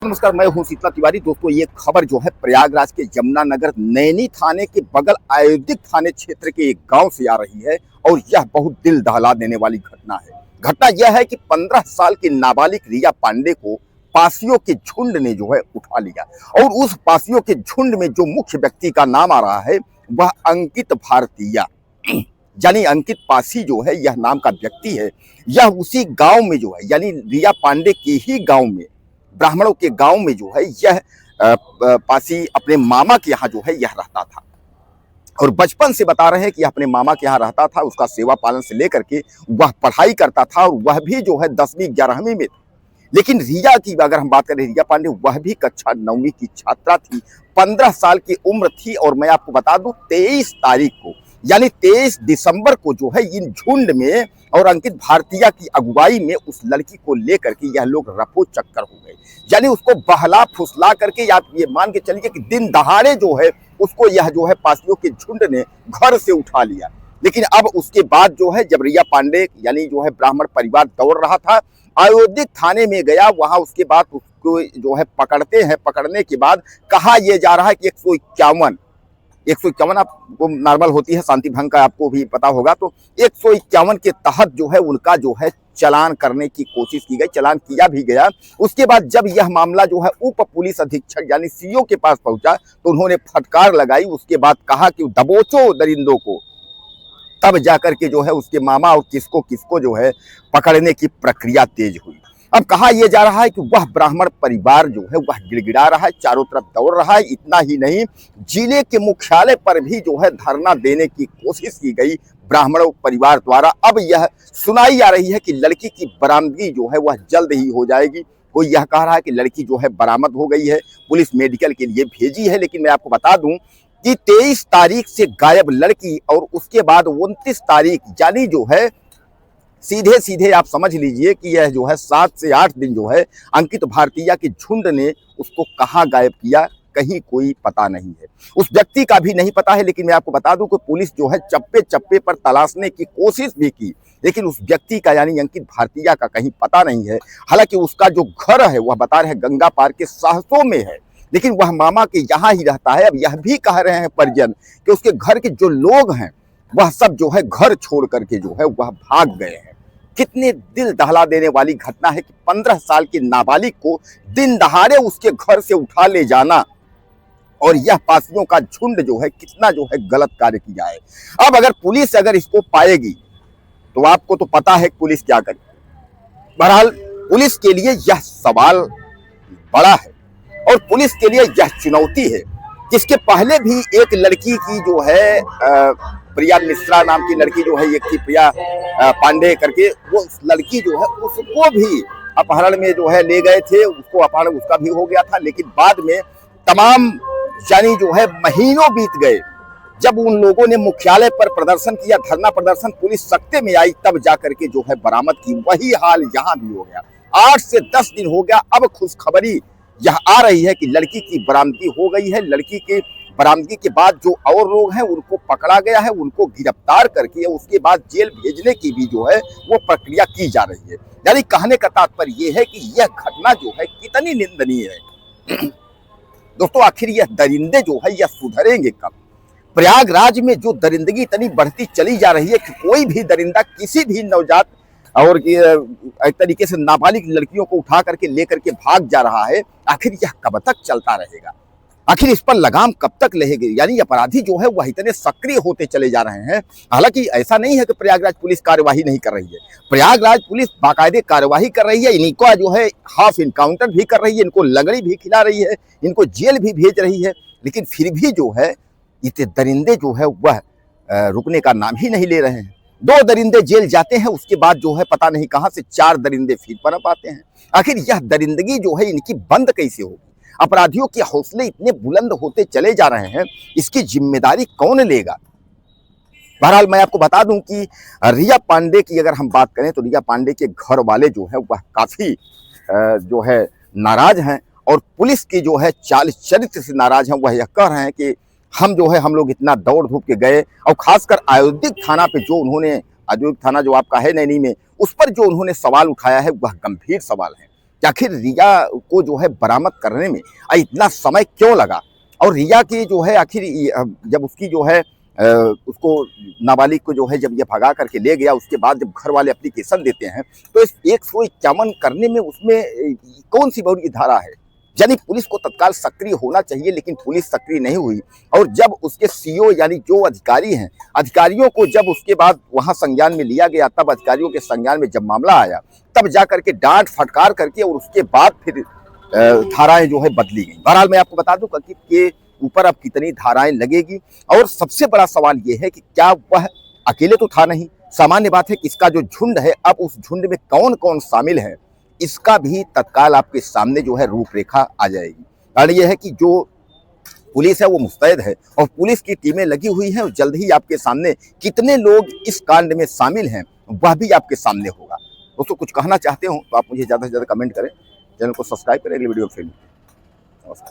नमस्कार, मैं हूं शीतला तिवारी। दोस्तों, ये खबर जो है प्रयागराज के यमुना नगर नैनी थाने के बगल अयोध्या थाने क्षेत्र के एक गांव से आ रही है और यह बहुत दिल दहला देने वाली घटना है। घटना यह है कि 15 साल की नाबालिग रिया पांडे को पासियों के झुंड ने जो है उठा लिया और उस पासियों के झुंड में जो मुख्य व्यक्ति का नाम आ रहा है वह अंकित भारतीया यानी अंकित पासी जो है, यह नाम का व्यक्ति है। यह उसी गांव में जो है यानी रिया पांडे के ही गांव में, ब्राह्मणों के गांव में जो है यह पासी अपने मामा के यहाँ जो है यह रहता था और बचपन से बता रहे हैं कि अपने मामा के यहाँ रहता था। उसका सेवा पालन से लेकर के वह पढ़ाई करता था और वह भी जो है 10वीं 11वीं में। लेकिन रिया की अगर हम बात करें, रिया पांडे वह भी कक्षा 9वीं की छात्रा थी। 15 साल की उम्र थी और मैं आपको बता दूं 23 तारीख को यानी 23 दिसंबर को जो है इन झुंड में और अंकित भारतीया की अगुवाई में उस लड़की को लेकर के यह लोग रफो चक्कर हो गए। यानी उसको बहला फुसला करके आप ये मान के चलिए कि दिन दहाड़े जो है उसको यह जो है पासियों के झुंड ने घर से उठा लिया। लेकिन अब उसके बाद जो है जब रिया पांडे यानी जो है ब्राह्मण परिवार दौड़ रहा था, अयोध्या थाने में गया। वहां उसके बाद उसको जो है पकड़ते हैं। पकड़ने के बाद कहा यह जा रहा है कि 151 आपको नॉर्मल होती है, शांति भंग का आपको भी पता होगा, तो 151 के तहत जो है उनका जो है चालान करने की कोशिश की गई। चालान किया भी गया। उसके बाद जब यह मामला जो है उप पुलिस अधीक्षक यानी सीओ के पास पहुंचा तो उन्होंने फटकार लगाई। उसके बाद कहा कि दबोचो दरिंदों को। तब जाकर के जो है उसके मामा और किसको किसको जो है पकड़ने की प्रक्रिया तेज हुई। अब कहा यह जा रहा है कि वह ब्राह्मण परिवार जो है वह गिड़गिड़ा रहा है, चारों तरफ दौड़ रहा है। इतना ही नहीं, जिले के मुख्यालय पर भी जो है धरना देने की कोशिश की गई ब्राह्मणों परिवार द्वारा। अब यह सुनाई आ रही है कि लड़की की बरामदगी जो है वह जल्द ही हो जाएगी। कोई यह कह रहा है कि लड़की जो है बरामद हो गई है, पुलिस मेडिकल के लिए भेजी है। लेकिन मैं आपको बता दूं कि 23 तारीख से गायब लड़की और उसके बाद 29 तारीख यानी जो है सीधे सीधे आप समझ लीजिए कि यह जो है 7 से 8 दिन जो है अंकित भारतीया के झुंड ने उसको कहाँ गायब किया, कहीं कोई पता नहीं है। उस व्यक्ति का भी नहीं पता है। लेकिन मैं आपको बता दूं कि पुलिस जो है चप्पे चप्पे पर तलाशने की कोशिश भी की, लेकिन उस व्यक्ति का यानी अंकित भारतीया का कहीं पता नहीं है। हालांकि उसका जो घर है वह बता रहे हैं गंगा पार के सहसों में है, लेकिन वह मामा के यहाँ ही रहता है। अब यह भी कह रहे हैं परिजन कि उसके घर के जो लोग हैं वह सब जो है घर छोड़ करके जो है वह भाग गए हैं। कितने दिल दहला देने वाली घटना है कि 15 साल की नाबालिग को दिन दहाड़े उसके घर से उठा ले जाना और यह पासियों का झुंड जो है कितना जो है गलत कार्य किया है। अब अगर पुलिस अगर इसको पाएगी तो आपको तो पता है पुलिस क्या करेगी। बहरहाल पुलिस के लिए यह सवाल बड़ा है और पुलिस के लिए यह चुनौती है। इसके पहले भी एक लड़की की जो है प्रिया मिश्रा नाम की लड़की जो है, एक थी प्रिया पांडे करके, वो लड़की जो है उसको भी अपहरण में जो है ले गए थे। उसको अपहरण उसका भी हो गया था। लेकिन बाद में तमाम यानी जो है महीनों बीत गए। जब उन लोगों ने मुख्यालय पर प्रदर्शन किया, धरना प्रदर्शन, पुलिस सख्ते में आई, तब जाकर के जो है बरामद की। वही हाल यहाँ भी हो गया। 8 से 10 दिन हो गया। अब खुशखबरी यह आ रही है कि लड़की की बरामदगी हो गई है। लड़की की बरामदगी के बाद जो और लोग हैं उनको पकड़ा गया है, उनको गिरफ्तार करके उसके बाद जेल भेजने की भी जो है वो प्रक्रिया की जा रही है। यानी कहने का तात्पर्य यह है कि यह घटना जो है कितनी निंदनीय है। दोस्तों, आखिर यह दरिंदे जो है यह सुधरेंगे कब? प्रयागराज में जो दरिंदगी इतनी बढ़ती चली जा रही है कि कोई भी दरिंदा किसी भी नवजात और एक तरीके से नाबालिग लड़कियों को उठा करके लेकर के भाग जा रहा है। आखिर यह कब तक चलता रहेगा? आखिर इस पर लगाम कब तक रहेगी? यानी अपराधी जो है वह इतने सक्रिय होते चले जा रहे हैं। हालांकि ऐसा नहीं है कि प्रयागराज पुलिस कार्यवाही नहीं कर रही है। प्रयागराज पुलिस बाकायदे कार्यवाही कर रही है। इनको जो है हाफ इनकाउंटर भी कर रही है, इनको लंगड़ी भी खिला रही है, इनको जेल भी भेज रही है। लेकिन फिर भी जो है इतने दरिंदे जो है वह रुकने का नाम ही नहीं ले रहे हैं। 2 दरिंदे जेल जाते हैं, उसके बाद जो है पता नहीं कहां से 4 दरिंदे फिर पनप आते हैं। आखिर यह दरिंदगी जो है इनकी बंद कैसे होगी? अपराधियों के हौसले इतने बुलंद होते चले जा रहे हैं, इसकी जिम्मेदारी कौन लेगा? बहरहाल मैं आपको बता दूं कि रिया पांडे की अगर हम बात करें तो रिया पांडे के घर वाले जो है वह काफी जो है नाराज हैं और पुलिस की जो है चाल चरित्र से नाराज हैं। वह यह कह रहे हैं कि हम लोग इतना दौड़ धूप के गए और खासकर अयोध्या थाना पे जो उन्होंने, अयोध्या थाना जो आपका है नैनी में, उस पर जो उन्होंने सवाल उठाया है वह गंभीर सवाल है। कि आखिर रिया को जो है बरामद करने में इतना समय क्यों लगा, और रिया की जो है आखिर जब उसकी जो है उसको नाबालिग को जो है जब ये भगा करके ले गया, उसके बाद जब घर वाले एप्लीकेशन देते हैं तो इस 151 करने में उसमें कौन सी बड़ी धारा है। यानी पुलिस को तत्काल सक्रिय होना चाहिए, लेकिन पुलिस सक्रिय नहीं हुई। और जब उसके सीओ यानी जो अधिकारी हैं, अधिकारियों को जब उसके बाद वहां संज्ञान में लिया गया, तब अधिकारियों के संज्ञान में जब मामला आया, तब जा करके डांट फटकार करके और उसके बाद फिर धाराएं जो है बदली गई। बहरहाल मैं आपको बता दूं कि के ऊपर अब कितनी धाराएं लगेगी, और सबसे बड़ा सवाल यह है कि क्या वह अकेले तो था नहीं। सामान्य बात है कि इसका जो झुंड है, अब उस झुंड में कौन कौन शामिल है, इसका भी तत्काल आपके सामने जो है रूपरेखा आ जाएगी। कारण यह है कि जो पुलिस है वो मुस्तैद है और पुलिस की टीमें लगी हुई हैं, और जल्द ही आपके सामने कितने लोग इस कांड में शामिल हैं वह भी आपके सामने होगा। दोस्तों कुछ कहना चाहते हो तो आप मुझे ज़्यादा से ज़्यादा कमेंट करें, चैनल को सब्सक्राइब करें, अगली वीडियो फिर। नमस्कार।